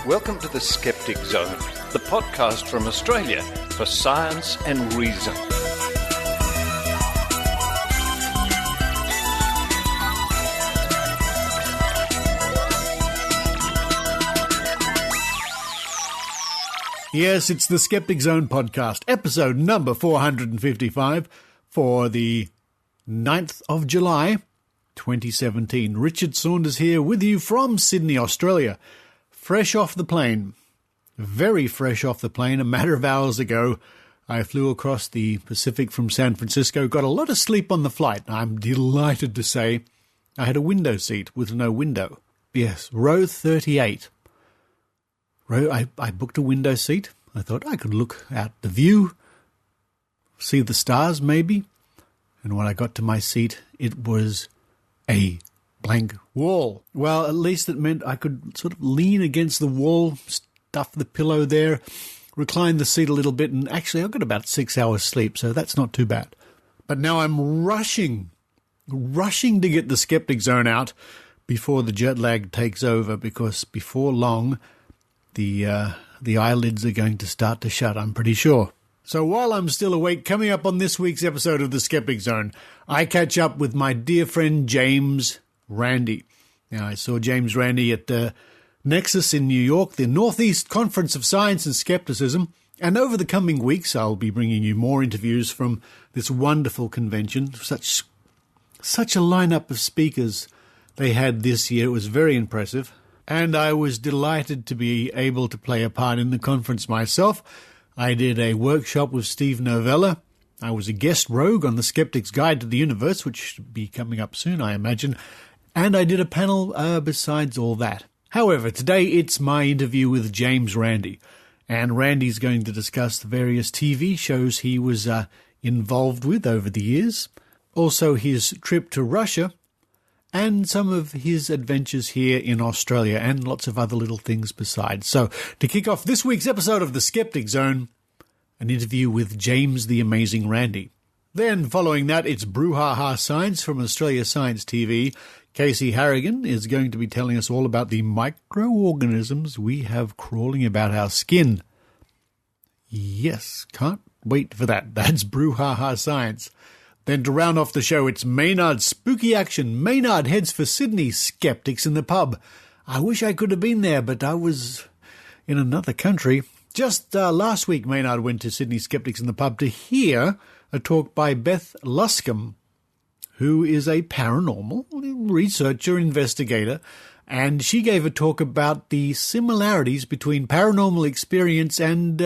Welcome to the Skeptic Zone, the podcast from Australia for science and reason. Yes, it's the Skeptic Zone podcast, episode number 455 for the 9th of July, 2017. Richard Saunders here with you from Sydney, Australia. Fresh off the plane, very fresh off the plane, a matter of hours ago. I flew across the Pacific from San Francisco, got a lot of sleep on the flight. I'm delighted to say I had a window seat with no window. Yes, row 38. I booked a window seat. I thought I could look out the view, see the stars maybe. And when I got to my seat, it was a blank wall. Well, at least it meant I could sort of lean against the wall, stuff the pillow there, recline the seat a little bit, and actually I got about 6 hours sleep, so that's not too bad. But now I'm rushing to get the Skeptic Zone out before the jet lag takes over, because before long the eyelids are going to start to shut, I'm pretty sure. So while I'm still awake, coming up on this week's episode of the Skeptic Zone, I catch up with my dear friend James Randi. Now, I saw James Randi at Nexus in New York, the Northeast Conference of Science and Skepticism, and over the coming weeks I'll be bringing you more interviews from this wonderful convention. Such a lineup of speakers they had this year. It was very impressive, and I was delighted to be able to play a part in the conference myself. I did a workshop with Steve Novella. I was a guest rogue on the Skeptic's Guide to the Universe, which should be coming up soon, I imagine. And I did a panel besides all that. However, today it's my interview with James Randi. And Randy's going to discuss the various TV shows he was involved with over the years. Also his trip to Russia. And some of his adventures here in Australia. And lots of other little things besides. So, to kick off this week's episode of The Skeptic Zone, an interview with James the Amazing Randi. Then, following that, it's Brew Ha Ha Science from Australia Science TV. Casey Harrigan is going to be telling us all about the microorganisms we have crawling about our skin. Yes, can't wait for that. That's Brew Ha Ha Science. Then to round off the show, it's Maynard's Spooky Action. Maynard heads for Sydney Skeptics in the pub. I wish I could have been there, but I was in another country. Just last week, Maynard went to Sydney Skeptics in the pub to hear a talk by Beth Luscombe, who is a paranormal researcher, investigator, and she gave a talk about the similarities between paranormal experience and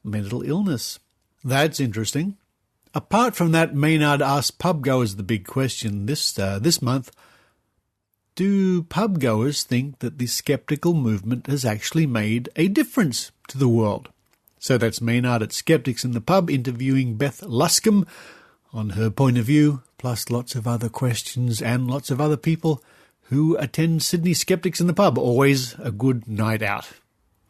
mental illness. That's interesting. Apart from that, Maynard asked pubgoers the big question this month. Do pubgoers think that the skeptical movement has actually made a difference to the world? So that's Maynard at Skeptics in the Pub interviewing Beth Luscombe on her point of view, plus lots of other questions and lots of other people who attend Sydney Skeptics in the Pub. Always a good night out.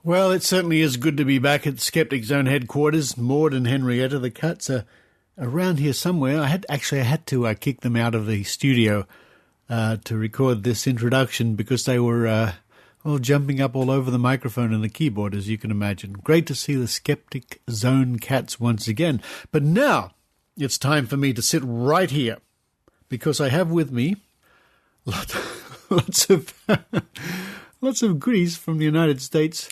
Well, it certainly is good to be back at Skeptic Zone headquarters. Maud and Henrietta, the cats, are around here somewhere. I had to kick them out of the studio to record this introduction because they were jumping up all over the microphone and the keyboard, as you can imagine. Great to see the Skeptic Zone cats once again. But now it's time for me to sit right here because I have with me lots of goodies from the United States.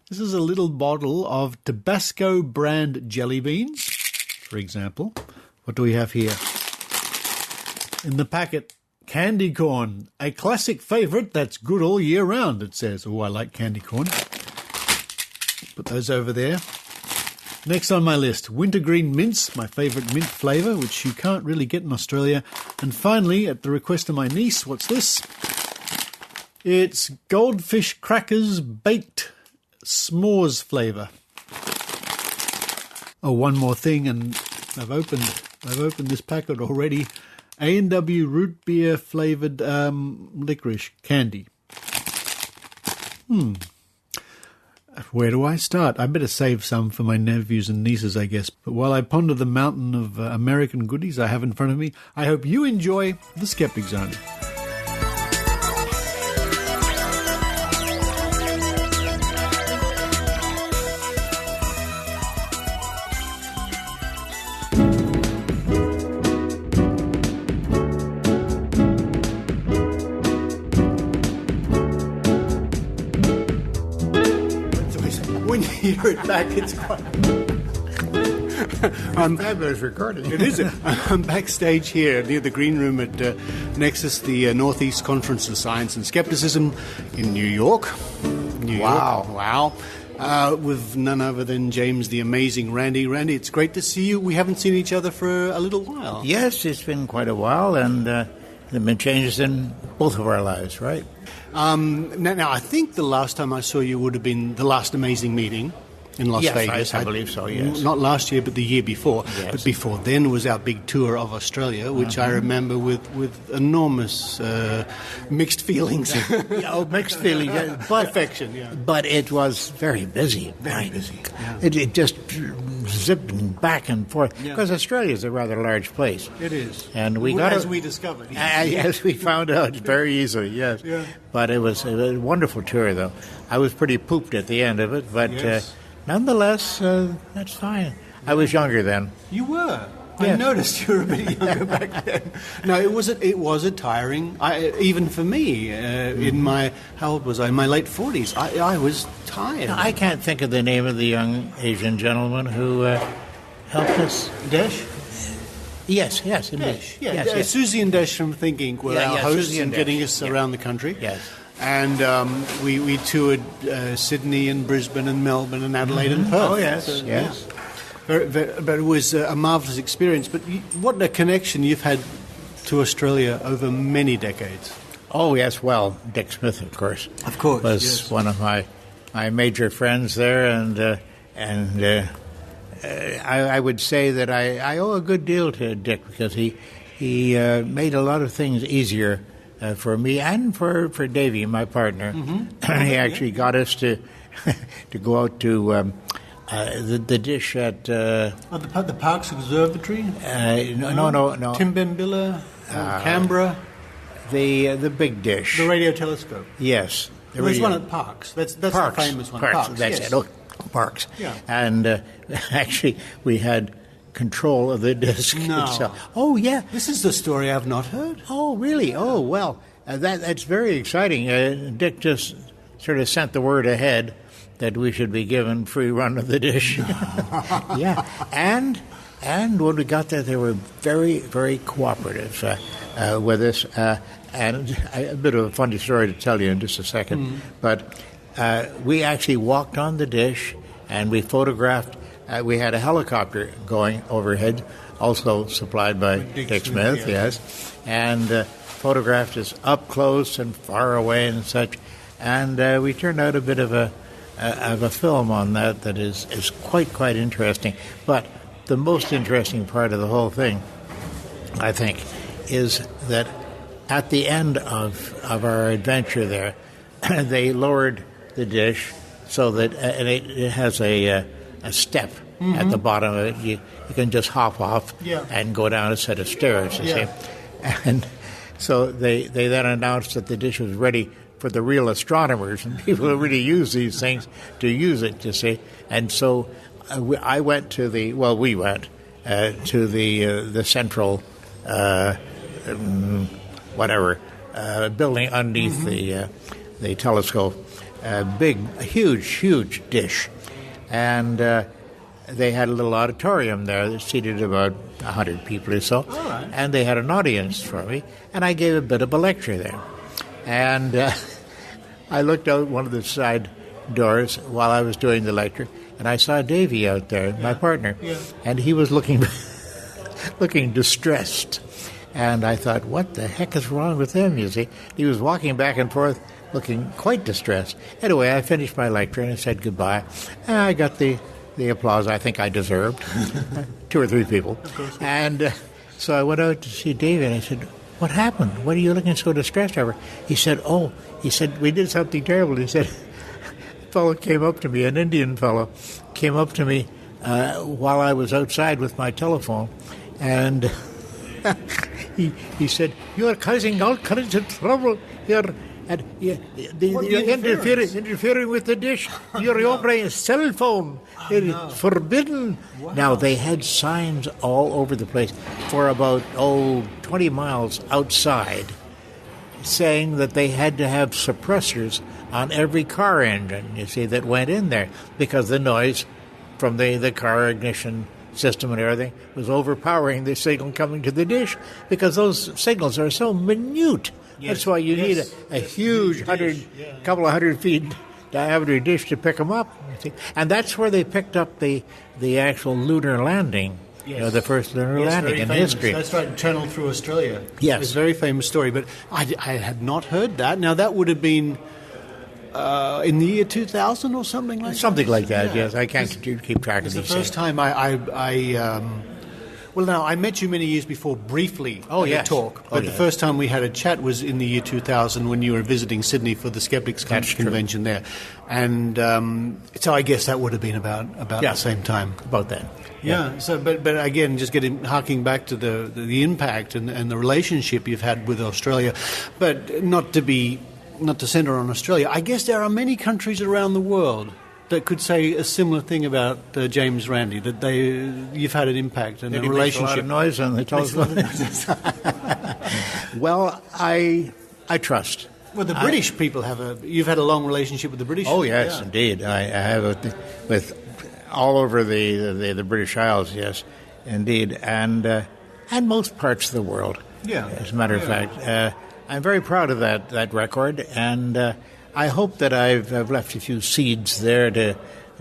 This is a little bottle of Tabasco brand jelly beans, for example. What do we have here? In the packet, candy corn, a classic favourite that's good all year round, it says. Oh, I like candy corn. Put those over there. Next on my list, wintergreen mints, my favourite mint flavour, which you can't really get in Australia. And finally, at the request of my niece, what's this? It's goldfish crackers baked s'mores flavour. Oh, one more thing, and I've opened this packet already. A&W root beer flavoured licorice candy. Where do I start? I better save some for my nephews and nieces, I guess. But while I ponder the mountain of American goodies I have in front of me, I hope you enjoy the Skeptic Zone. hear it back. It's quite... Fabulous recording. It is. I'm backstage here near the green room at Nexus, the Northeast Conference of Science and Skepticism in New York. Wow. With none other than James the amazing Randy. Randy, it's great to see you. We haven't seen each other for a little while. Yes, it's been quite a while, and there have been changes in both of our lives, right? Now, I think the last time I saw you would have been the last amazing meeting in Las Vegas. I believe so, yes. Not last year, but the year before. Yes. But before then was our big tour of Australia, which I remember with enormous mixed feelings. Mixed feelings. But, affection, yeah. But it was very busy. Very busy. Yeah. It just zipped back and forth. Because Australia is a rather large place. It is. And as we discovered. Yes, we found out very easily, yes. Yeah. But it was a wonderful tour, though. I was pretty pooped at the end of it, but... Yes. Nonetheless, that's fine. I was younger then. You were. Yes. I noticed you were a bit younger back then. No, it was a tiring. Even for me, in my how old was I? In my late 40s, I was tired. I can't think of the name of the young Asian gentleman who helped us. Desh? Yes, indeed. Desh. Yeah, yes. Susie and Desh from Think Inc. were our hosts and getting us around the country. Yes. And we toured Sydney and Brisbane and Melbourne and Adelaide and Perth. Oh, yes, so, yes. But it was a marvellous experience. But what a connection you've had to Australia over many decades. Oh, yes, well, Dick Smith, of course. Of course, was one of my major friends there, and I would say that I owe a good deal to Dick because he made a lot of things easier for me and for Davey, my partner. Mm-hmm. He actually got us to go out to the dish at... the Parkes Observatory? No. Timbimbilla? Canberra? The big dish. The radio telescope? Yes. There's one at Parkes. That's Parkes. The famous one. Parkes, that's yes. it. Oh, Parkes. Yeah. And actually, we had control of the disc itself. Oh, yeah. This is the story I've not heard. Oh, really? Oh, well, that's very exciting. Dick just sort of sent the word ahead that we should be given free run of the dish. Yeah. And when we got there, they were very, very cooperative with us. And a bit of a funny story to tell you in just a second. But we actually walked on the dish and we photographed. We had a helicopter going overhead, also supplied by Dick Smith, yes, and photographed us up close and far away and such. And we turned out a bit of a film on that is quite interesting. But the most interesting part of the whole thing, I think, is that at the end of our adventure there, they lowered the dish so that and it has a step at the bottom of it. You can just hop off and go down a set of stairs, you see. And so they then announced that the dish was ready for the real astronomers and people who really use these things to use it, you see. And so I went to the central building underneath the telescope, huge dish. And they had a little auditorium there that seated about 100 people or so. Right. And they had an audience for me, and I gave a bit of a lecture there. And I looked out one of the side doors while I was doing the lecture, and I saw Davey out there, my partner, and he was looking distressed. And I thought, what the heck is wrong with him, you see? He was walking back and forth, looking quite distressed. Anyway, I finished my lecture and I said goodbye. And I got the applause I think I deserved. 2 or 3 people. Of course. And so I went out to see David and I said, what happened? What are you looking so distressed over? He said, we did something terrible. He said, a fellow came up to me, an Indian fellow, came up to me while I was outside with my telephone. And he said, you are causing all kinds of trouble here. And you're interfering with the dish. You're operating a cell phone. It is forbidden. Wow. Now, they had signs all over the place for about, 20 miles outside. saying that they had to have suppressors on every car engine, you see, that went in there, because the noise from the car ignition system and everything was overpowering the signal coming to the dish, because those signals are so minute. Yes. That's why you need a huge couple of 100 feet diameter dish to pick them up. You see. And that's where they picked up the actual lunar landing. Yes. The first lunar landing in history. That's right, channeled through Australia. Yes. It's a very famous story, but I had not heard that. Now, that would have been in the year 2000 or something like that? Something like that, yes. I can't keep track of these things. The first time I met you many years before briefly at a talk, but the first time we had a chat was in the year 2000 when you were visiting Sydney for the Skeptics convention there. And so I guess that would have been about the same time. About that. Yeah. So, but again, just harking back to the impact and the relationship you've had with Australia, but not to center on Australia. I guess there are many countries around the world that could say a similar thing about James Randi, that you've had an impact and a relationship. Makes a lot of noise on the telephone. Well, I trust. Well, the British people you've had a long relationship with the British. Oh yes, indeed. I have with all over the British Isles. Yes, indeed, and most parts of the world. Yeah. As a matter of fact, I'm very proud of that record, and I hope that I've left a few seeds there to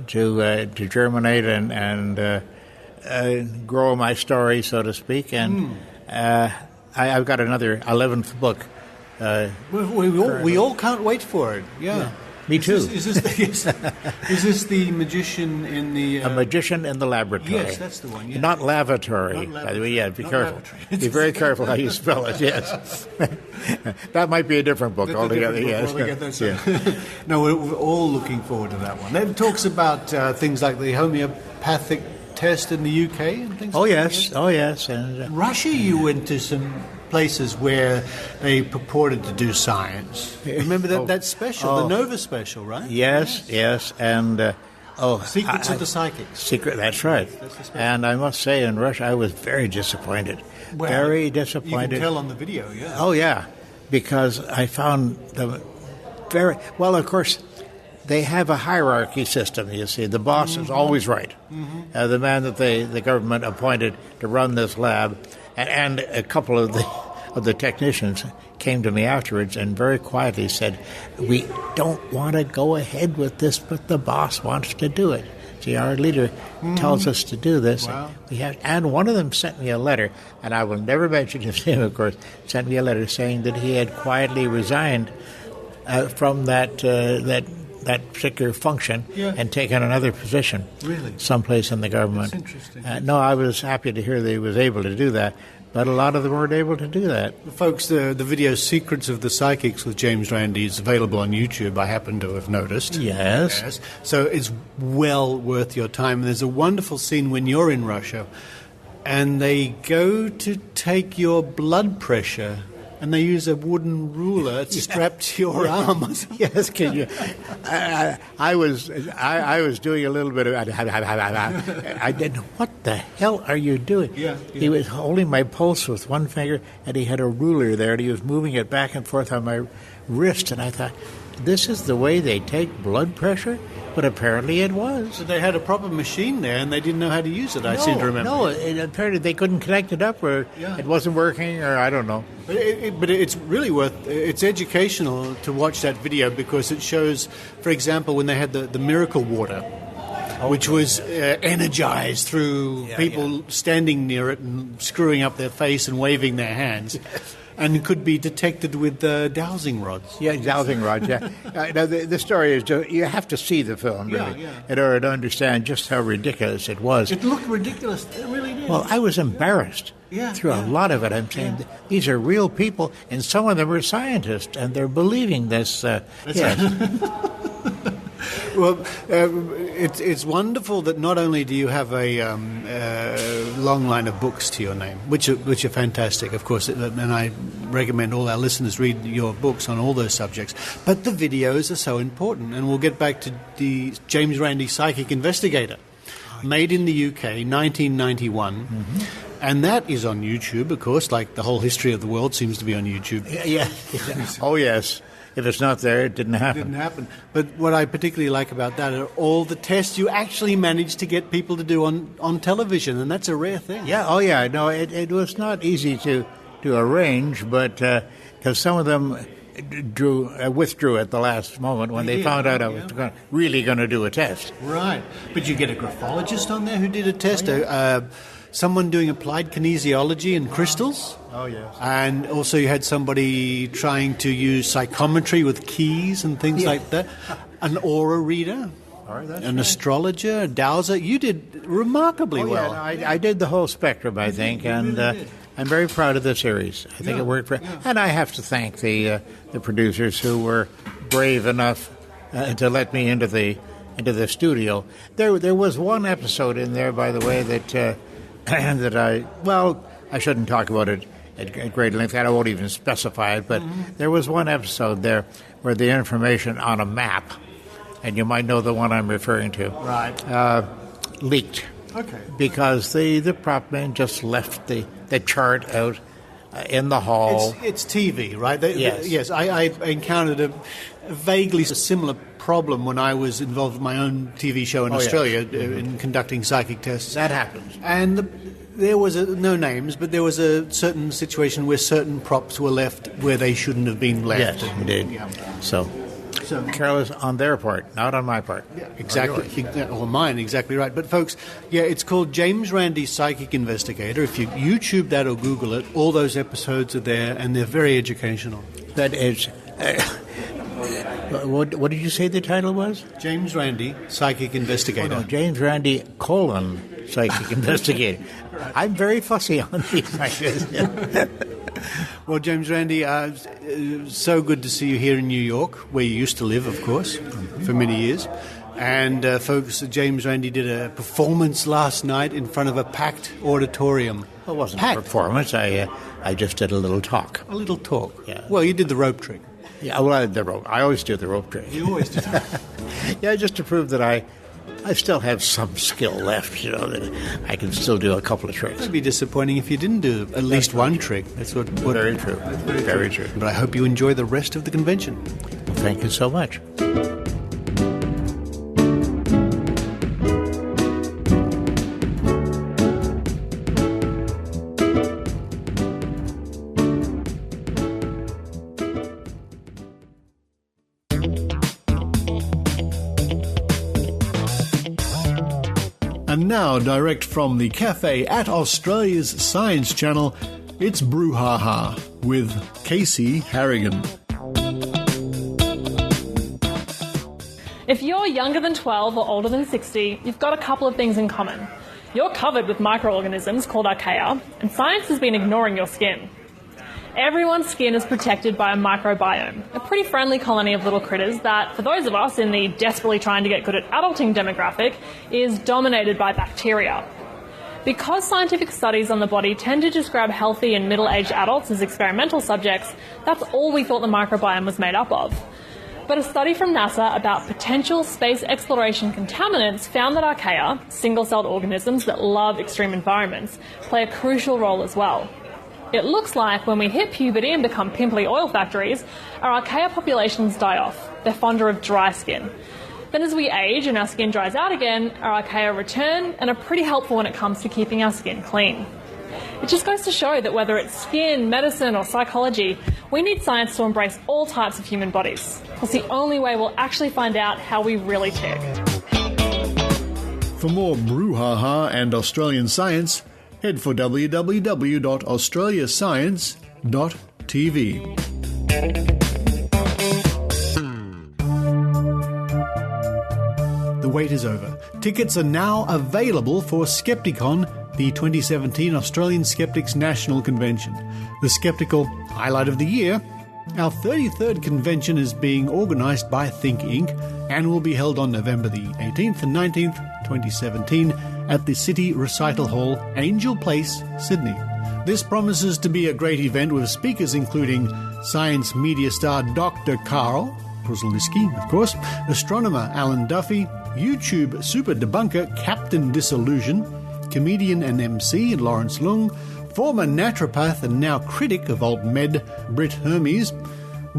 germinate and grow my story, so to speak. And I've got another 11th book. We all can't wait for it. Yeah. Me too. Is this the magician in the... A magician in the laboratory. Yes, that's the one. Yeah. Not lavatory, by the way. Yeah, be careful. Lavatory. Be very careful how you spell it, yes. That might be a different book altogether, yes. No, we're all looking forward to that one. It talks about things like the homeopathic test in the UK and things like that. Oh, yes. And, Russia, you went to some places where they purported to do science. Remember that special, the Nova special, right? Yes, and Secrets of the Psychics. That's right. And I must say, in Russia, I was very disappointed. Well, very disappointed. You can tell on the video, yeah. Oh, yeah, because I found them very... Well, of course, they have a hierarchy system, you see. The boss is always right. Mm-hmm. The man that the government appointed to run this lab, and a couple of the technicians came to me afterwards and very quietly said, "We don't want to go ahead with this, but the boss wants to do it. See, our leader tells us to do this." Wow. And one of them sent me a letter, and I will never mention his name, of course, sent me a letter saying that he had quietly resigned from that particular function and taken another position someplace in the government. That's interesting. No, I was happy to hear that he was able to do that, but a lot of them weren't able to do that. Folks, the video Secrets of the Psychics with James Randi is available on YouTube, I happen to have noticed. Yes. So it's well worth your time. There's a wonderful scene when you're in Russia and they go to take your blood pressure and they use a wooden ruler strapped to your arm. Yes, can you? I was doing a little bit of... I didn't... What the hell are you doing? Yeah. He was holding my pulse with one finger, and he had a ruler there, and he was moving it back and forth on my wrist, and I thought, this is the way they take blood pressure? But apparently it was. So they had a proper machine there, and they didn't know how to use it, I seem to remember. No, apparently they couldn't connect it up, or it wasn't working, or I don't know. But it's really it's educational to watch that video, because it shows, for example, when they had the miracle water, which was energized through people standing near it and screwing up their face and waving their hands. And could be detected with dowsing rods. Yeah, dowsing rods, yeah. Now, the story is, you have to see the film, really, in order to understand just how ridiculous it was. It looked ridiculous. It really did. Well, I was embarrassed through a lot of it. I'm saying, these are real people, and some of them are scientists, and they're believing this. Well, it's wonderful that not only do you have a long line of books to your name, which are fantastic, of course, and I recommend all our listeners read your books on all those subjects, but the videos are so important. And we'll get back to the James Randi Psychic Investigator, made in the UK, 1991. And that is on YouTube, of course, like the whole history of the world seems to be on YouTube. Yeah. Oh, yes. If it's not there, it didn't happen. It didn't happen. But what I particularly like about that are all the tests you actually managed to get people to do on television, and that's a rare thing. Yeah, oh yeah. No, it was not easy to arrange, but because some of them withdrew at the last moment when they found out I was really going to do a test. Right. But you get a graphologist on there who did a test, someone doing applied kinesiology and crystals. Oh, yes. And also you had somebody trying to use psychometry with keys and things like that. An aura reader. An astrologer, a dowser. You did remarkably well. Yeah, I did the whole spectrum, I think, and I'm very proud of the series. I think it worked and I have to thank the producers who were brave enough to let me into the studio. There was one episode in there, by the way, that I shouldn't talk about it at great length. I won't even specify it, but there was one episode there where the information on a map, and you might know the one I'm referring to, leaked. Okay. Because the prop man just left the chart out in the hall. It's TV, right? Yes. Yes, I encountered a vaguely similar problem when I was involved in my own TV show in Australia in conducting psychic tests. That happens. And there was no names, but there was a certain situation where certain props were left where they shouldn't have been left. Yes, indeed. Yeah. So careless on their part, not on my part. Yeah, exactly. Or mine, exactly right. But folks, it's called James Randi Psychic Investigator. If you YouTube that or Google it, all those episodes are there, and they're very educational. That is... what did you say the title was? James Randi, Psychic Investigator. Oh, no, James Randi, Psychic Investigator. I'm very fussy on these things. Well, James Randi, so good to see you here in New York, where you used to live, of course, for many years. And, folks, James Randi did a performance last night in front of a packed auditorium. It wasn't a performance. I just did a little talk. A little talk? Yeah. Well, you did the rope trick. Yeah, well, the rope. I always do the rope trick. You always do that. Yeah, just to prove that I still have some skill left, that I can still do a couple of tricks. It would be disappointing if you didn't do at least one trick. That's what very true. Very true. But I hope you enjoy the rest of the convention. Thank you so much. And now, direct from the cafe at Australia's Science Channel, it's Brew Ha Ha with Casey Harrigan. If you're younger than 12 or older than 60, you've got a couple of things in common. You're covered with microorganisms called Archaea, and science has been ignoring your skin. Everyone's skin is protected by a microbiome, a pretty friendly colony of little critters that, for those of us in the desperately trying to get good at adulting demographic, is dominated by bacteria. Because scientific studies on the body tend to describe healthy and middle-aged adults as experimental subjects, that's all we thought the microbiome was made up of. But a study from NASA about potential space exploration contaminants found that Archaea, single-celled organisms that love extreme environments, play a crucial role as well. It looks like when we hit puberty and become pimply oil factories, our Archaea populations die off. They're fonder of dry skin. Then as we age and our skin dries out again, our Archaea return and are pretty helpful when it comes to keeping our skin clean. It just goes to show that whether it's skin, medicine or psychology, we need science to embrace all types of human bodies. It's the only way we'll actually find out how we really tick. For more Brew Ha Ha and Australian science, head for www.australiascience.tv. The wait is over. Tickets are now available for Skepticon, the 2017 Australian Skeptics National Convention. The skeptical highlight of the year. Our 33rd convention is being organised by Think Inc. and will be held on November the 18th and 19th, 2017 at the City Recital Hall, Angel Place, Sydney. This promises to be a great event with speakers including science media star Dr. Carl Prusliski, of course, astronomer Alan Duffy, YouTube super debunker Captain Disillusion, comedian and MC Lawrence Leung, former naturopath and now critic of Alt Med Britt Hermes,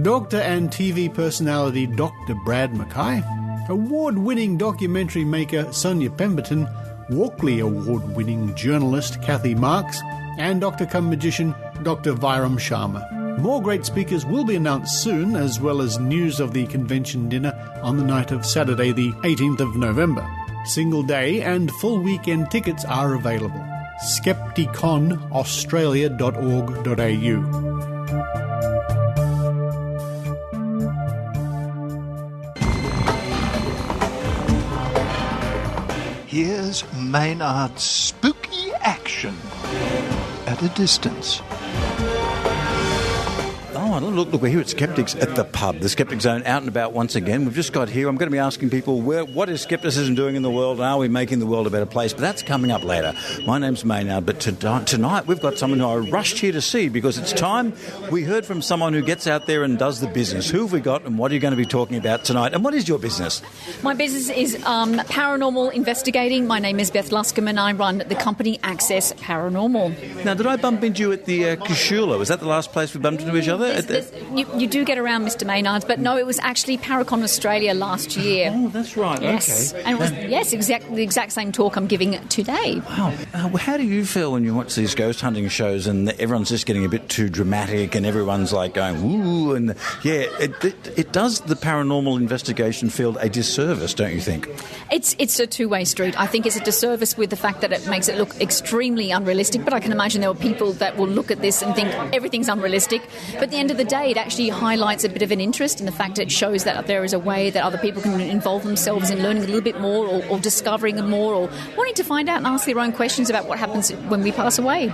doctor and TV personality Dr. Brad Mackay, award-winning documentary maker Sonia Pemberton, Walkley Award-winning journalist Kathy Marks, and Dr. Cum magician Dr. Viram Sharma. More great speakers will be announced soon, as well as news of the convention dinner on the night of Saturday the 18th of November. Single day and full weekend tickets are available. skepticonaustralia.org.au. Here's Maynard's spooky action at a distance. Oh, look, we're here at Skeptics at the pub, the Skeptic Zone, out and about once again. We've just got here. I'm going to be asking people, what is skepticism doing in the world, and are we making the world a better place? But that's coming up later. My name's Maynard, but tonight we've got someone who I rushed here to see because it's time we heard from someone who gets out there and does the business. Who have we got, and what are you going to be talking about tonight? And what is your business? My business is paranormal investigating. My name is Beth Luscombe, and I run the company Access Paranormal. Now, did I bump into you at the Kishula? Was that the last place we bumped into each other? You do get around Mr. Maynard's, but no, it was actually Paracon Australia last year. Oh, that's right. Yes. Okay. And it was, the exact same talk I'm giving today. Wow. How do you feel when you watch these ghost hunting shows and everyone's just getting a bit too dramatic and everyone's like going, woo, and it does the paranormal investigation field a disservice, don't you think? It's a two-way street. I think it's a disservice with the fact that it makes it look extremely unrealistic, but I can imagine there are people that will look at this and think everything's unrealistic. But at the end of the day, it actually highlights a bit of an interest in the fact that it shows that there is a way that other people can involve themselves in learning a little bit more or discovering more or wanting to find out and ask their own questions about what happens when we pass away.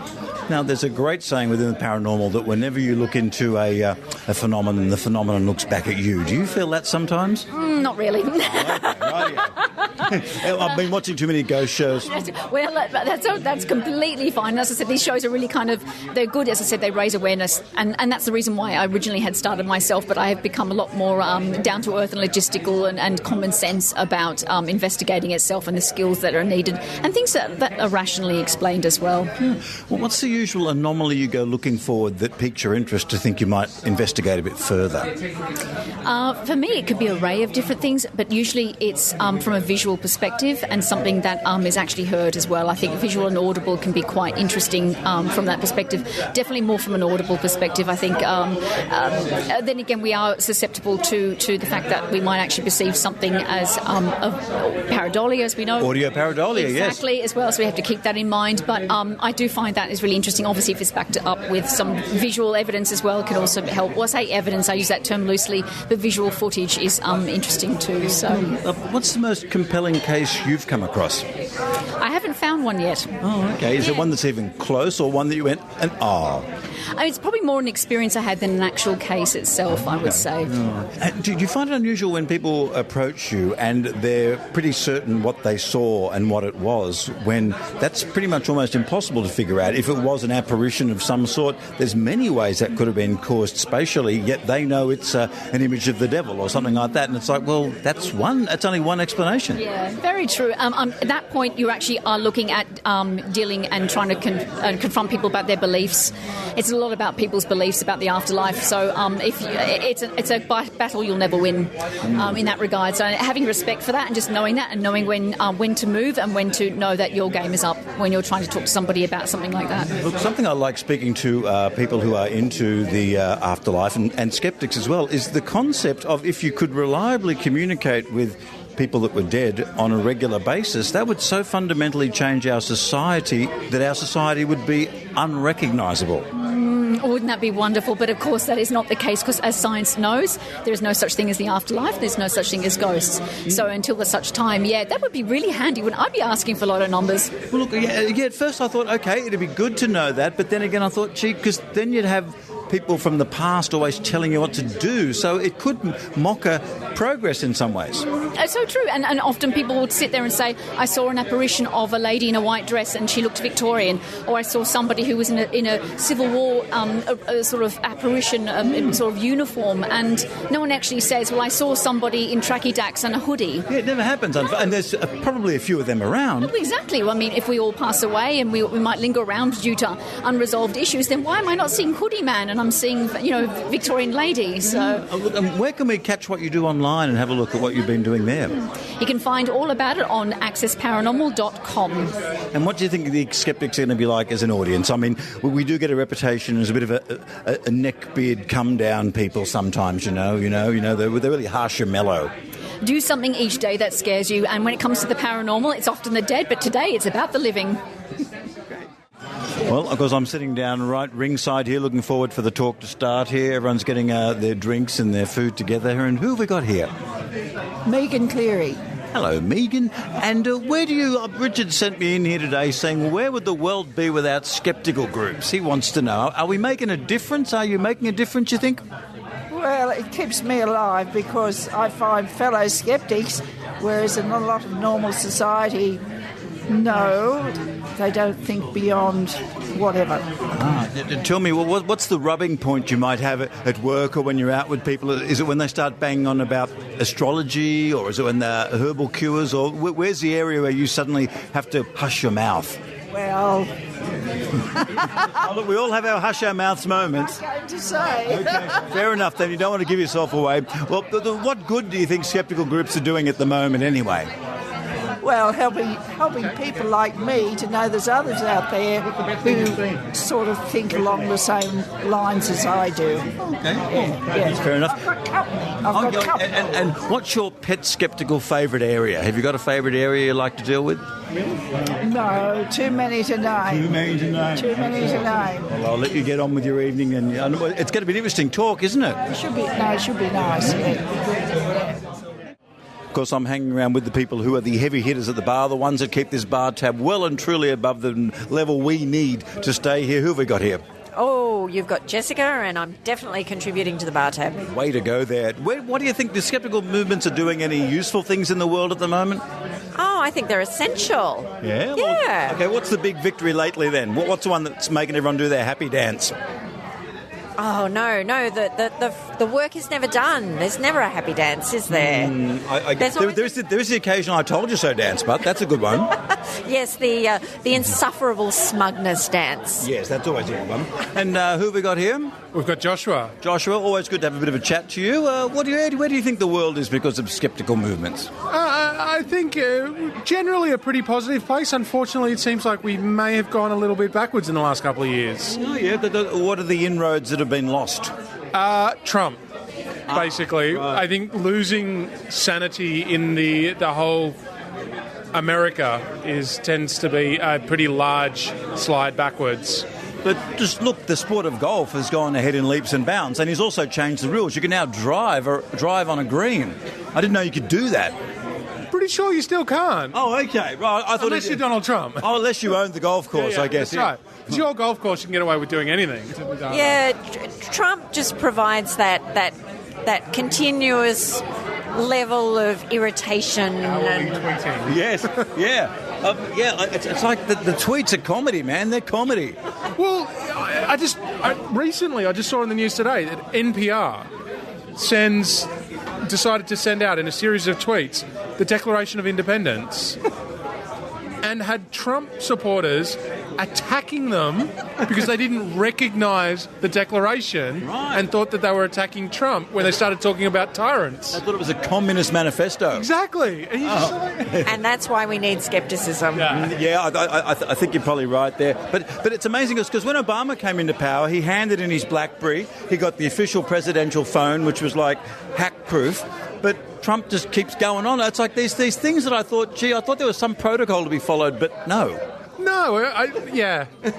Now, there's a great saying within the paranormal that whenever you look into a phenomenon, the phenomenon looks back at you. Do you feel that sometimes? Not really. I've been watching too many ghost shows. Well, that's completely fine. As I said, these shows are really they're good. As I said, they raise awareness, and that's the reason why I originally had started myself, but I have become a lot more down to earth and logistical and common sense about investigating itself and the skills that are needed and things that are rationally explained as well. Well, what's the usual anomaly you go looking for that piques your interest to think you might investigate a bit further? For me, it could be an array of different things, but usually it's from a visual perspective and something that is actually heard as well. I think visual and audible can be quite interesting from that perspective. Definitely more from an audible perspective. I think then again, we are susceptible to the fact that we might actually perceive something as pareidolia, as we know. Audio pareidolia, exactly, yes. As well, so we have to keep that in mind. But I do find that is really interesting. Obviously, if it's backed up with some visual evidence as well, can also help. Well, I say evidence, I use that term loosely, but visual footage is interesting too. So, what's the most compelling case you've come across? I haven't found one yet. Oh, okay. Is there one that's even close, or one that you went and it's probably more an experience I had than an actual case itself, I would say. Oh. Do you find it unusual when people approach you and they're pretty certain what they saw and what it was, when that's pretty much almost impossible to figure out? If it was an apparition of some sort, there's many ways that could have been caused spatially, yet they know it's an image of the devil or something like that, and it's like, well, that's only one explanation. Yeah, very true. At that point, you actually are looking at dealing and trying to confront people about their beliefs. It's a lot about people's beliefs about the afterlife. So it's a battle you'll never win in that regard. So having respect for that and just knowing that and knowing when to move and when to know that your game is up when you're trying to talk to somebody about something like that. Look, something I like speaking to people who are into the afterlife and skeptics as well is the concept of if you could reliably communicate with people that were dead on a regular basis, that would so fundamentally change our society that our society would be unrecognisable. Wouldn't that be wonderful? But of course that is not the case, because as science knows, there is no such thing as the afterlife, there's no such thing as ghosts. So until there's such time, that would be really handy. I'd be asking for a lot of numbers. Well, look, at first I thought, okay, it'd be good to know that, but then again I thought, because then you'd have people from the past always telling you what to do, so it could mock a progress in some ways. It's so true, and often people would sit there and say, I saw an apparition of a lady in a white dress and she looked Victorian, or I saw somebody who was in a Civil War a sort of apparition in sort of uniform, and no one actually says, well, I saw somebody in tracky dacks and a hoodie. Yeah, it never happens, and there's probably a few of them around. Well, exactly. Well, I mean, if we all pass away and we might linger around due to unresolved issues, then why am I not seeing Hoodie Man and I'm seeing, Victorian lady? So, where can we catch what you do online and have a look at what you've been doing there? You can find all about it on accessparanormal.com. And what do you think the Skeptics are going to be like as an audience? I mean, we do get a reputation as a bit of a neckbeard come-down people sometimes, they're really harsh and mellow. Do something each day that scares you, and when it comes to the paranormal, it's often the dead, but today it's about the living. Well, of course, I'm sitting down right ringside here, looking forward for the talk to start here. Everyone's getting their drinks and their food together. And who have we got here? Megan Cleary. Hello, Megan. And where do you... Richard sent me in here today saying, well, where would the world be without skeptical groups? He wants to know, are we making a difference? Are you making a difference, you think? Well, it keeps me alive because I find fellow skeptics, whereas in a lot of normal society, no, they don't think beyond whatever. Tell me, what's the rubbing point you might have at work or when you're out with people? Is it when they start banging on about astrology, or is it when the herbal cures, or where's the area where you suddenly have to hush your mouth? Well... Look, we all have our hush our mouths moments. I was going to say. Okay, fair enough then. You don't want to give yourself away. Well, what good do you think skeptical groups are doing at the moment anyway? Well, helping people like me to know there's others out there who sort of think along the same lines as I do. Okay, yeah. Fair enough. I've got company. And what's your pet skeptical favourite area? Have you got a favourite area you like to deal with? No, too many to name. Too many to name. Well, I'll let you get on with your evening, and it's going to be an interesting talk, isn't it? It should be nice. Yeah. Of course, I'm hanging around with the people who are the heavy hitters at the bar, the ones that keep this bar tab well and truly above the level we need to stay here. Who have we got here? Oh, you've got Jessica, and I'm definitely contributing to the bar tab. Way to go there. What do you think the skeptical movements are doing? Any useful things in the world at the moment? Oh, I think they're essential. Yeah? Yeah. Okay, what's the big victory lately then? What's the one that's making everyone do their happy dance? Oh, no, the work is never done. There's never a happy dance, is there? There is the occasional I told you so dance, but that's a good one. Yes, the insufferable smugness dance. Yes, that's always a good one. And who have we got here? We've got Joshua. Joshua, always good to have a bit of a chat to you. Where do you think the world is because of skeptical movements? I think generally a pretty positive place. Unfortunately, it seems like we may have gone a little bit backwards in the last couple of years. Oh, yeah. What are the inroads that have been lost? Trump, basically. Right. I think losing sanity in the whole America tends to be a pretty large slide backwards. But just look, the sport of golf has gone ahead in leaps and bounds, and he's also changed the rules. You can now drive on a green. I didn't know you could do that. Pretty sure you still can't. Oh, okay. Right. I thought unless you're Donald Trump. Oh, unless you owned the golf course, yeah, I guess. That's right. It's your golf course, you can get away with doing anything. Yeah, Trump just provides that continuous level of irritation. Yes, yeah. It's like the tweets are comedy, man. They're comedy. Well, recently I just saw in the news today that NPR decided to send out in a series of tweets the Declaration of Independence and had Trump supporters attacking them because they didn't recognise the Declaration and thought that they were attacking Trump when they started talking about tyrants. I thought it was a communist manifesto. Exactly. And that's why we need skepticism. Yeah, I think you're probably right there. But it's amazing because when Obama came into power, he handed in his BlackBerry. He got the official presidential phone, which was like hack-proof. But Trump just keeps going on. It's like these things that I thought there was some protocol to be followed, but no. No,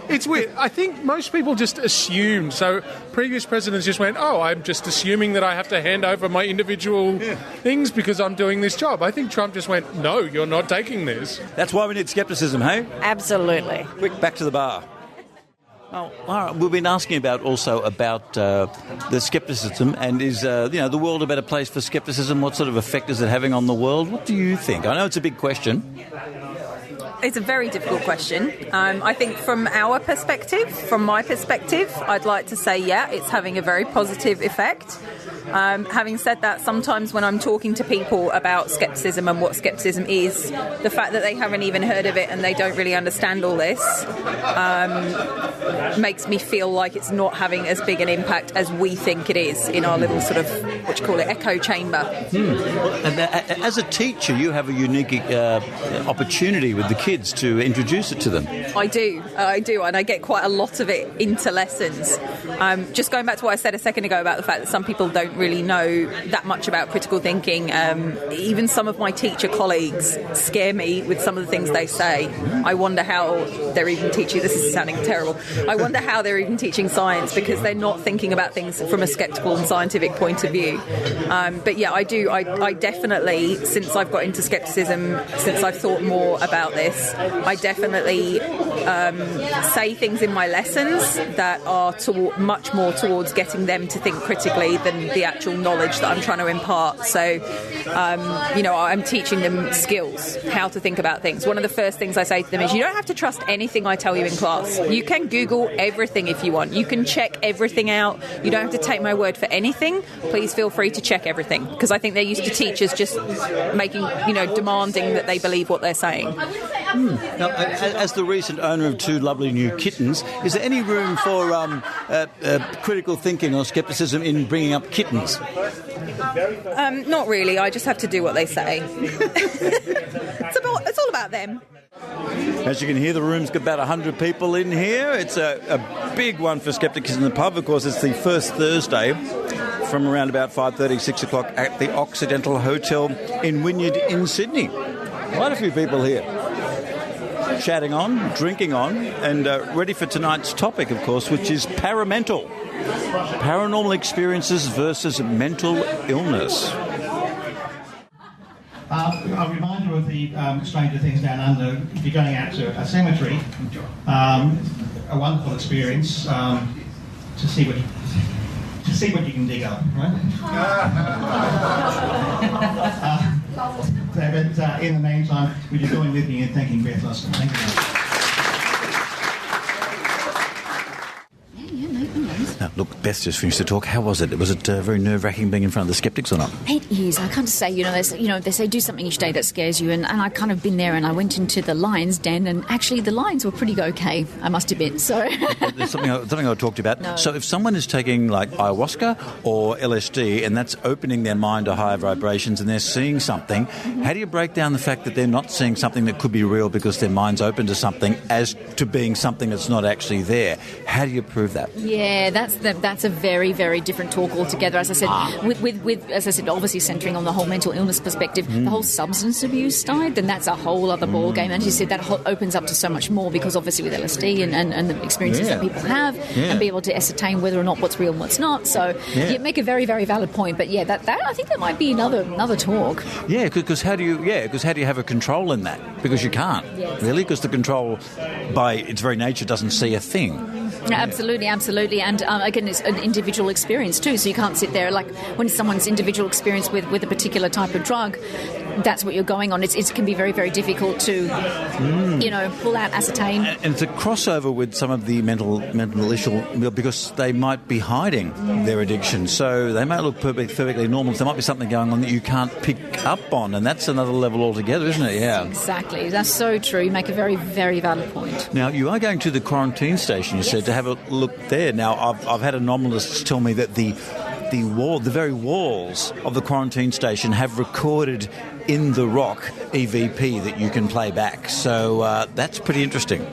it's weird. I think most people just assumed. So previous presidents just went, I'm just assuming that I have to hand over my individual things because I'm doing this job. I think Trump just went, no, you're not taking this. That's why we need skepticism, hey? Absolutely. Quick, back to the bar. Oh, Lara, we've been asking about the scepticism, and is the world a better place for scepticism? What sort of effect is it having on the world? What do you think? I know it's a big question. It's a very difficult question. I think from my perspective, I'd like to say, it's having a very positive effect. Having said that, sometimes when I'm talking to people about scepticism and what scepticism is, the fact that they haven't even heard of it and they don't really understand all this makes me feel like it's not having as big an impact as we think it is in our little sort of, echo chamber. And as a teacher, you have a unique opportunity with the kids to introduce it to them. I do, and I get quite a lot of it into lessons. Just going back to what I said a second ago about the fact that some people don't really know that much about critical thinking. Even some of my teacher colleagues scare me with some of the things they say. I wonder how they're even teaching, this is sounding terrible, I wonder how they're even teaching science, because they're not thinking about things from a sceptical and scientific point of view. But yeah, I definitely, since I've got into scepticism, since I've thought more about this, I definitely say things in my lessons that are much more towards getting them to think critically than the actual knowledge that I'm trying to impart. So, I'm teaching them skills, how to think about things. One of the first things I say to them is, you don't have to trust anything I tell you in class. You can Google everything if you want. You can check everything out. You don't have to take my word for anything. Please feel free to check everything, because I think they're used to teachers just making, demanding that they believe what they're saying. Now, as the recent owner of 2 lovely new kittens, is there any room for critical thinking or scepticism in bringing up kittens? Not really. I just have to do what they say. It's all about them. As you can hear, the room's got about 100 people in here. It's a big one for Skeptics in the pub. Of course, it's the first Thursday from around about 5:30, 6 o'clock at the Occidental Hotel in Wynyard in Sydney. Quite a few people here. Chatting on, drinking on, and ready for tonight's topic, of course, which is paramental. Paranormal experiences versus mental illness. I'll remind you of the Stranger Things Down Under. If you're going out to a cemetery, a wonderful experience to see what you can dig up, right? But in the meantime, would you join with me in thanking Beth Luscombe? Thank you very much. Now, look, Beth just finished the talk. How was it? Was it very nerve-wracking being in front of the Skeptics or not? It is. I can't say, they say do something each day that scares you, and I've kind of been there, and I went into the lions den, and actually the lions were pretty okay, I must admit. So there's something I talked about. No. So if someone is taking like ayahuasca or LSD, and that's opening their mind to higher vibrations, and they're seeing something, how do you break down the fact that they're not seeing something that could be real because their mind's open to something as to being something that's not actually there? How do you prove that? Yeah, that's a very, very different talk altogether. As I said, with as I said, obviously centering on the whole mental illness perspective, the whole substance abuse side, then that's a whole other ball game. And as you said, that opens up to so much more, because obviously with LSD and the experiences that people have, and be able to ascertain whether or not what's real and what's not. So you make a very, very valid point. But that I think that might be another talk. Yeah, because how do you have a control in that? Because you can't really, because the control by its very nature doesn't see a thing. Absolutely. And again, it's an individual experience too, so you can't sit there like when someone's individual experience with a particular type of drug, that's what you're going on. It can be very, very difficult to pull out, ascertain. And it's a crossover with some of the mental issue, because they might be hiding their addiction, so they might look perfectly normal. There might be something going on that you can't pick up on, and that's another level altogether, isn't it? Yeah, exactly. That's so true. You make a very, very valid point. Now, you are going to the quarantine station, you said, to have a look there. Now, I've had anomalists tell me that the very walls of the quarantine station have recorded in the rock EVP that you can play back. So that's pretty interesting.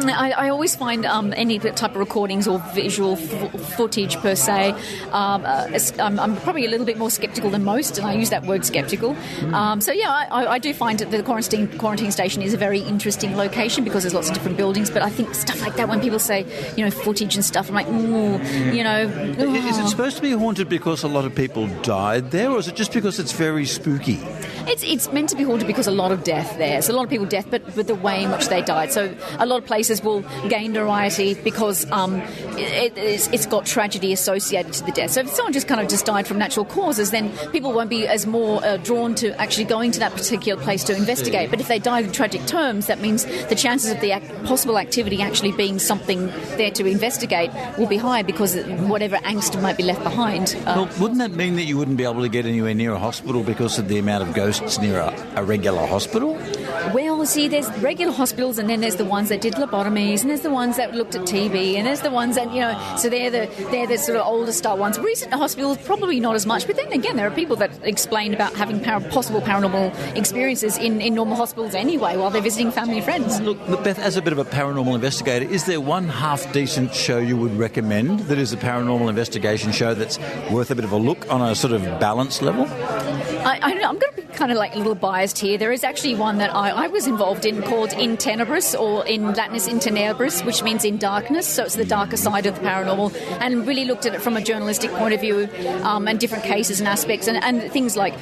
I always find any type of recordings or visual footage per se, I'm probably a little bit more sceptical than most, and I use that word sceptical. I do find that the quarantine station is a very interesting location, because there's lots of different buildings, but I think stuff like that, when people say, footage and stuff, I'm like, Is it supposed to be haunted because a lot of people died there, or is it just because it's very spooky? It's meant to be haunted because a lot of death there. So a lot of people death, but with the way in which they died. So a lot of places will gain notoriety because it's got tragedy associated to the death. So if someone just died from natural causes, then people won't be as more drawn to actually going to that particular place to investigate. But if they die in tragic terms, that means the chances of the possible activity actually being something there to investigate will be high because whatever angst might be left behind. Well, wouldn't that mean that you wouldn't be able to get anywhere near a hospital because of the amount of ghosts near a regular hospital? Well, see, there's regular hospitals, and then there's the ones that did lobotomies, and there's the ones that looked at TB, and there's the ones that, so they're the sort of older style ones. Recent hospitals, probably not as much, but then again, there are people that explain about having possible paranormal experiences in normal hospitals anyway while they're visiting family and friends. Look, Beth, as a bit of a paranormal investigator, is there one half-decent show you would recommend that is a paranormal investigation show that's worth a bit of a look on a sort of balance level? I don't know, I'm going to be kind of like a little biased here. There is actually one that I was involved in called In Tenebris, or in Latinus In Tenebris, which means in darkness, so it's the darker side of the paranormal, and really looked at it from a journalistic point of view, and different cases and aspects, and things like,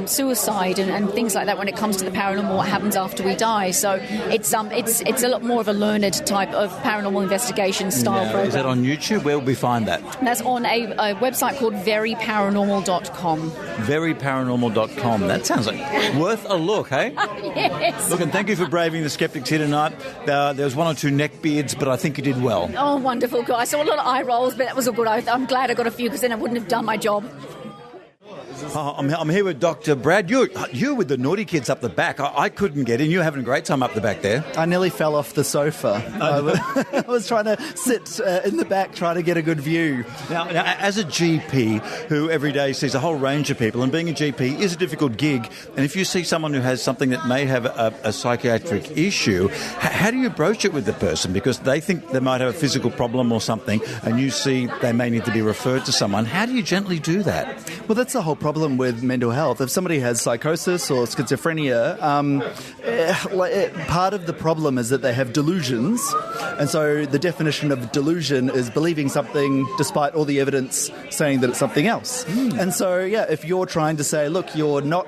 suicide and things like that when it comes to the paranormal, what happens after we die. So it's a lot more of a learned type of paranormal investigation style program. Is that on YouTube? Where will we find that? That's on a website called veryparanormal.com. Veryparanormal.com. That sounds like worth a look, eh? Yes. Look, and thank you for braving the Skeptics here tonight. There was one or two neckbeards, but I think you did well. Oh, wonderful. I saw a lot of eye rolls, but that was all good. I'm glad I got a few because then I wouldn't have done my job. I'm here with Dr. Brad. You're with the naughty kids up the back. I couldn't get in. You're having a great time up the back there. I nearly fell off the sofa. I was trying to sit in the back, trying to get a good view. Now, as a GP who every day sees a whole range of people, and being a GP is a difficult gig, and if you see someone who has something that may have a psychiatric issue, how do you broach it with the person? Because they think they might have a physical problem or something, and you see they may need to be referred to someone. How do you gently do that? Well, that's the whole problem with mental health. If somebody has psychosis or schizophrenia, part of the problem is that they have delusions, and so the definition of delusion is believing something despite all the evidence saying that it's something else. And so, if you're trying to say, look, you're not...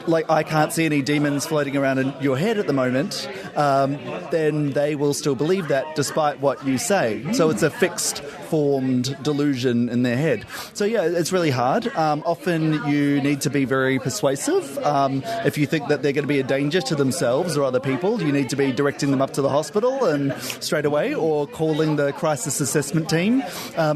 I can't see any demons floating around in your head at the moment, then they will still believe that despite what you say. So it's a fixed formed delusion in their head. So it's really hard. Often you need to be very persuasive. If you think that they're going to be a danger to themselves or other people, you need to be directing them up to the hospital and straight away, or calling the crisis assessment team.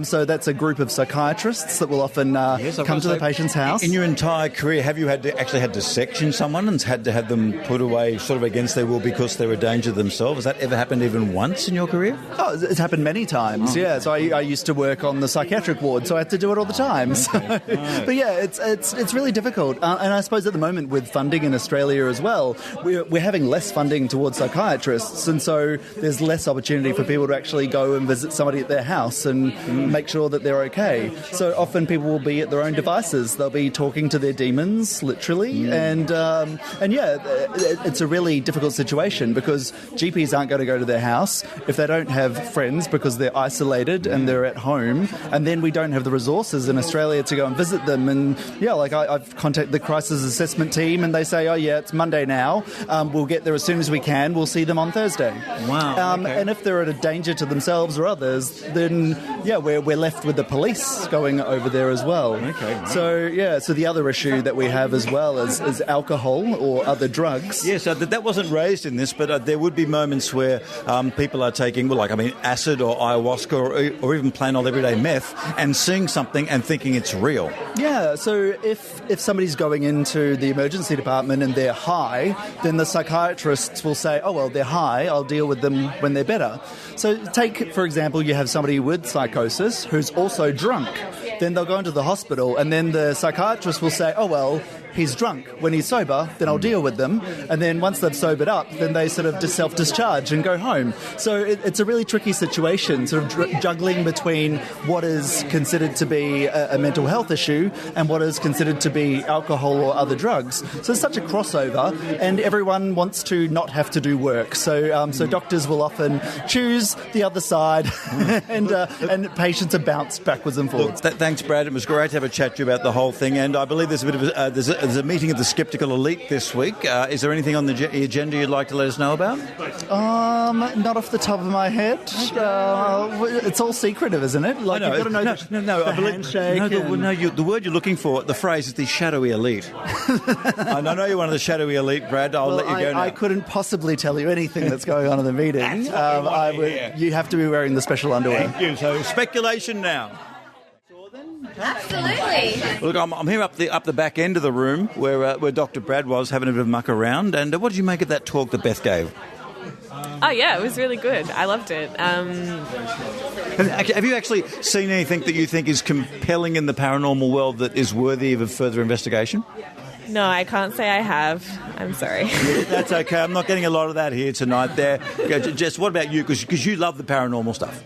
So that's a group of psychiatrists that will often come to the patient's house. In your entire career, have you had to section someone and had to have them put away sort of against their will because they're a danger themselves? Has that ever happened even once in your career? Oh, it's happened many times, So I used to work on the psychiatric ward, so I had to do it all the time. But it's really difficult. And I suppose at the moment with funding in Australia as well, we're having less funding towards psychiatrists, and so there's less opportunity for people to actually go and visit somebody at their house and make sure that they're okay. So often people will be at their own devices. They'll be talking to their demons, literally, and it's a really difficult situation because GPs aren't going to go to their house if they don't have friends because they're isolated and they're at home, and then we don't have the resources in Australia to go and visit them. And I've contacted the crisis assessment team and they say, it's Monday now, we'll get there as soon as we can, we'll see them on Thursday. Wow. Okay. And if they're at a danger to themselves or others, then we're left with the police going over there as well. Okay. Right. So the other issue that we have as well is alcohol or other drugs. Yes, that wasn't raised in this, but there would be moments where people are taking, acid or ayahuasca or even plain old everyday meth and seeing something and thinking it's real. Yeah, so if somebody's going into the emergency department and they're high, then the psychiatrists will say, they're high, I'll deal with them when they're better. So take, for example, you have somebody with psychosis who's also drunk. Then they'll go into the hospital and then the psychiatrist will say, he's drunk. When he's sober, then I'll deal with them. And then once they've sobered up, then they sort of self-discharge and go home. So it's a really tricky situation, sort of juggling between what is considered to be a mental health issue and what is considered to be alcohol or other drugs. So it's such a crossover, and everyone wants to not have to do work. So doctors will often choose the other side, and patients are bounced backwards and forwards. Thanks, Brad. It was great to have a chat to you about the whole thing, and I believe there's a bit of there's a meeting of the Skeptical Elite this week. Is there anything on the agenda you'd like to let us know about? Not off the top of my head. It's all secretive, isn't it? Like, you've got to know the handshake. The word you're looking for, the phrase is the shadowy elite. I know you're one of the shadowy elite, Brad. I'll let you go now. I couldn't possibly tell you anything that's going on in the meeting. You have to be wearing the special underwear. Thank you. So speculation now. Absolutely. Look, I'm here up the back end of the room where Dr. Brad was having a bit of muck around. And what did you make of that talk that Beth gave? Oh, yeah, it was really good. I loved it. Have you actually seen anything that you think is compelling in the paranormal world that is worthy of a further investigation? No, I can't say I have. I'm sorry. That's okay. I'm not getting a lot of that here tonight. Jess, what about you? Because you love the paranormal stuff.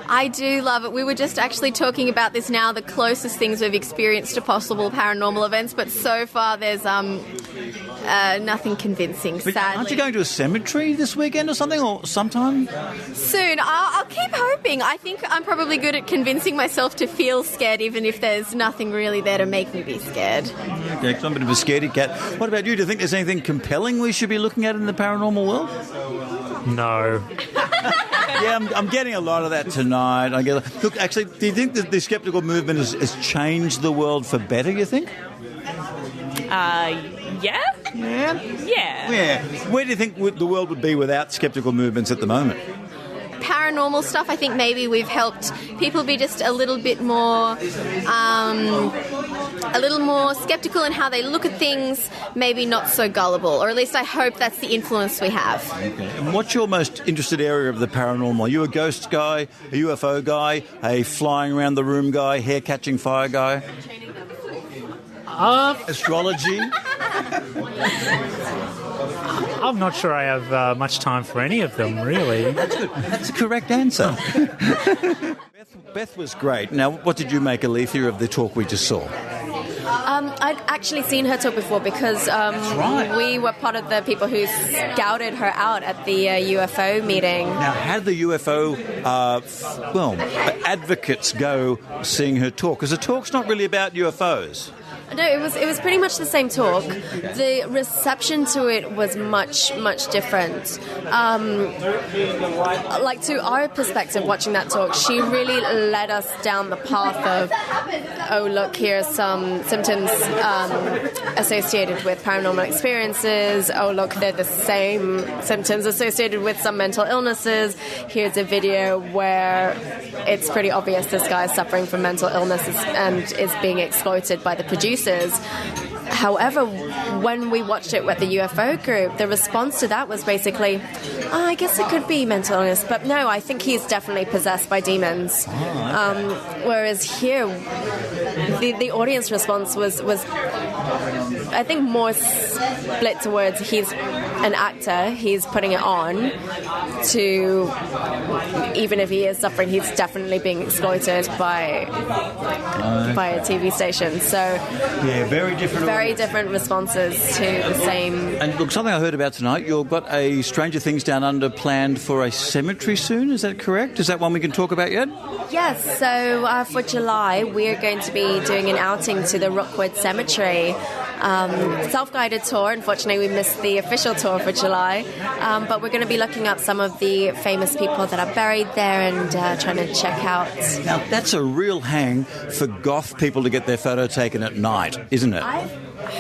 I do love it. We were just actually talking about this now, the closest things we've experienced to possible paranormal events, but so far there's nothing convincing, sadly. Aren't you going to a cemetery this weekend or something, or sometime? Soon. I'll keep hoping. I think I'm probably good at convincing myself to feel scared, even if there's nothing really there to make me be scared. Okay, I'm a bit of a scaredy cat. What about you? Do you think there's anything compelling we should be looking at in the paranormal world? No. Yeah, I'm getting a lot of that tonight. Look, actually, do you think that the skeptical movement has changed the world for better, you think? Yeah. Where do you think the world would be without skeptical movements at the moment? Paranormal stuff, I think maybe we've helped people be just a little bit more skeptical in how they look at things, maybe not so gullible, or at least I hope that's the influence we have. Okay. And what's your most interested area of the paranormal? Are you a ghost guy, a UFO guy, a flying around the room guy, hair-catching fire guy? Astrology? I'm not sure I have much time for any of them, really. That's good. That's a correct answer. Beth was great. Now, what did you make, Alethea, of the talk we just saw? I'd actually seen her talk before because we were part of the people who scouted her out at the UFO meeting. Now, how did the UFO advocates go seeing her talk? Because the talk's not really about UFOs. No, it was pretty much the same talk. The reception to it was much, much different. Like, to our perspective, watching that talk, she really led us down the path of, oh, look, here are some symptoms associated with paranormal experiences. Oh, look, they're the same symptoms associated with some mental illnesses. Here's a video where it's pretty obvious this guy is suffering from mental illnesses and is being exploited by the producers. However, when we watched it with the UFO group, the response to that was basically, I guess it could be mental illness, but no, I think he's definitely possessed by demons. Whereas here, the audience response was, I think, more split towards he's an actor, he's putting it on, to even if he is suffering, he's definitely being exploited by a TV station. So yeah, very different responses to the same. And look, something I heard about tonight, you've got a Stranger Things Down Under planned for a cemetery soon, is that correct? Is that one we can talk about yet? Yes, so for July we're going to be doing an outing to the Rookwood Cemetery. Self-guided tour. Unfortunately, we missed the official tour for July, but we're going to be looking up some of the famous people that are buried there and trying to check out. Now, that's a real hang for goth people to get their photo taken at night, isn't it? I've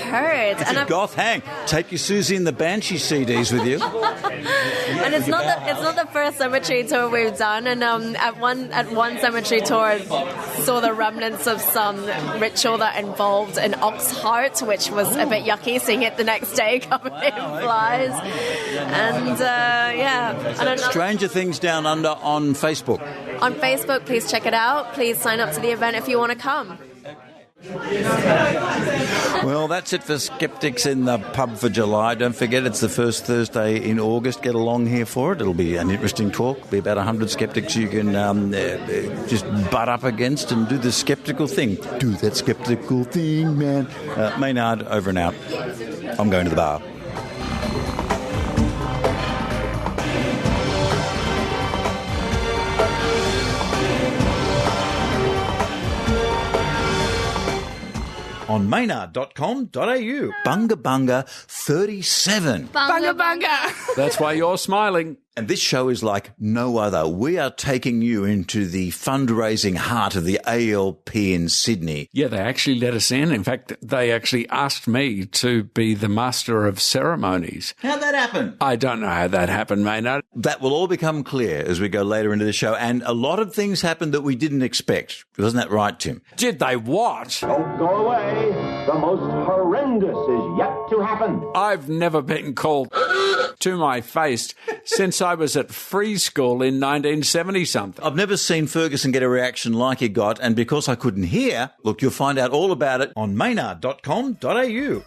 heard. It's a goth hang. Take your Susie and the Banshee CDs with you. And it's not the first cemetery tour we've done. And at one cemetery tour, saw the remnants of some ritual that involved an ox heart, which was a bit yucky, seeing it the next day covered in flies. And I don't know. Stranger Things Down Under on Facebook. On Facebook, please check it out. Please sign up to the event if you want to come. Well, that's it for Skeptics in the Pub for July. Don't forget, it's the first Thursday in August. Get along here for it. It'll be an interesting talk. There'll be about 100 skeptics you can just butt up against and do the skeptical thing. Do that skeptical thing, man. Maynard, over and out. I'm going to the bar. on Maynard.com.au. Bunga Bunga 37. Bunga bunga. That's why you're smiling. And this show is like no other. We are taking you into the fundraising heart of the ALP in Sydney. Yeah, they actually let us in. In fact, they actually asked me to be the master of ceremonies. How'd that happen? I don't know how that happened, Maynard. That will all become clear as we go later into the show. And a lot of things happened that we didn't expect. Wasn't that right, Tim? Did they what? Don't go away. The most horrendous is yet to happen. I've never been called to my face since I was at free school in 1970-something. I've never seen Ferguson get a reaction like he got, and because I couldn't hear, look, you'll find out all about it on Maynard.com.au.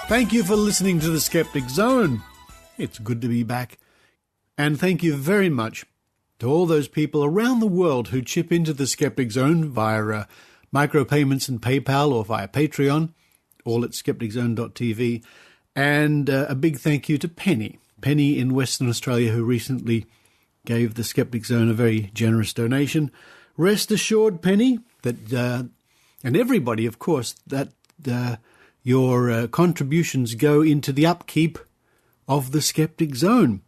Thank you for listening to the Skeptic Zone. It's good to be back. And thank you very much to all those people around the world who chip into the Skeptic Zone via micropayments and PayPal or via Patreon, all at skepticzone.tv. And a big thank you to Penny in Western Australia, who recently gave the Skeptic Zone a very generous donation. Rest assured, Penny, that, and everybody, of course, that your contributions go into the upkeep of the Skeptic Zone.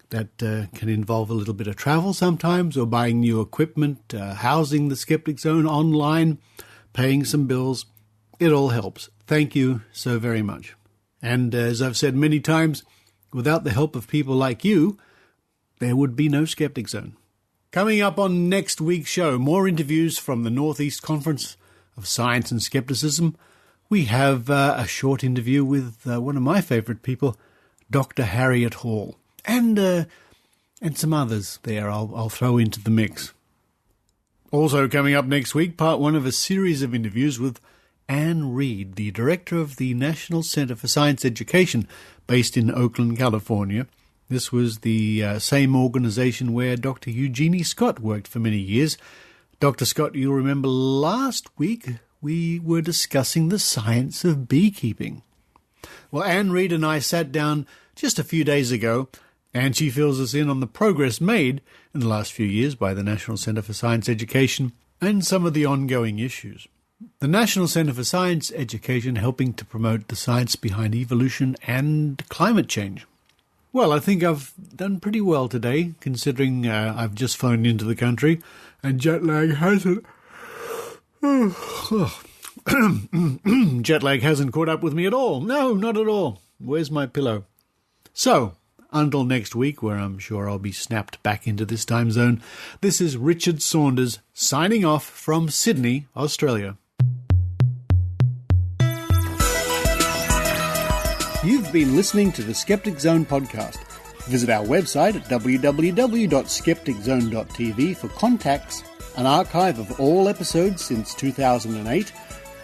That can involve a little bit of travel sometimes, or buying new equipment, housing the Skeptic Zone online, paying some bills. It all helps. Thank you so very much. And as I've said many times, without the help of people like you, there would be no Skeptic Zone. Coming up on next week's show, more interviews from the Northeast Conference of Science and Skepticism. We have a short interview with one of my favourite people, Dr. Harriet Hall. And some others there I'll throw into the mix. Also coming up next week, part one of a series of interviews with Anne Reed, the director of the National Centre for Science Education, based in Oakland, California. This was the same organisation where Dr. Eugenie Scott worked for many years. Dr. Scott, you'll remember last week we were discussing the science of beekeeping. Well, Anne Reed and I sat down just a few days ago, and she fills us in on the progress made in the last few years by the National Centre for Science Education and some of the ongoing issues. The National Centre for Science Education helping to promote the science behind evolution and climate change. Well, I think I've done pretty well today, considering I've just flown into the country and jet lag hasn't... jet lag hasn't caught up with me at all. No, not at all. Where's my pillow? So, until next week, where I'm sure I'll be snapped back into this time zone, this is Richard Saunders signing off from Sydney, Australia. You've been listening to the Skeptic Zone podcast. Visit our website at www.skepticzone.tv for contacts, an archive of all episodes since 2008,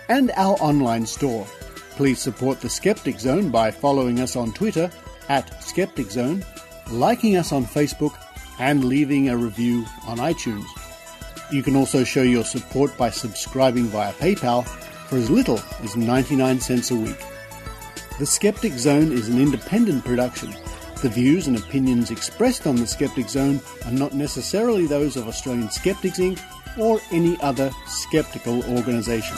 and our online store. Please support the Skeptic Zone by following us on Twitter at Skeptic Zone, liking us on Facebook, and leaving a review on iTunes. You can also show your support by subscribing via PayPal for as little as 99 cents a week. The Skeptic Zone is an independent production. The views and opinions expressed on the Skeptic Zone are not necessarily those of Australian Skeptics Inc. or any other skeptical organisation.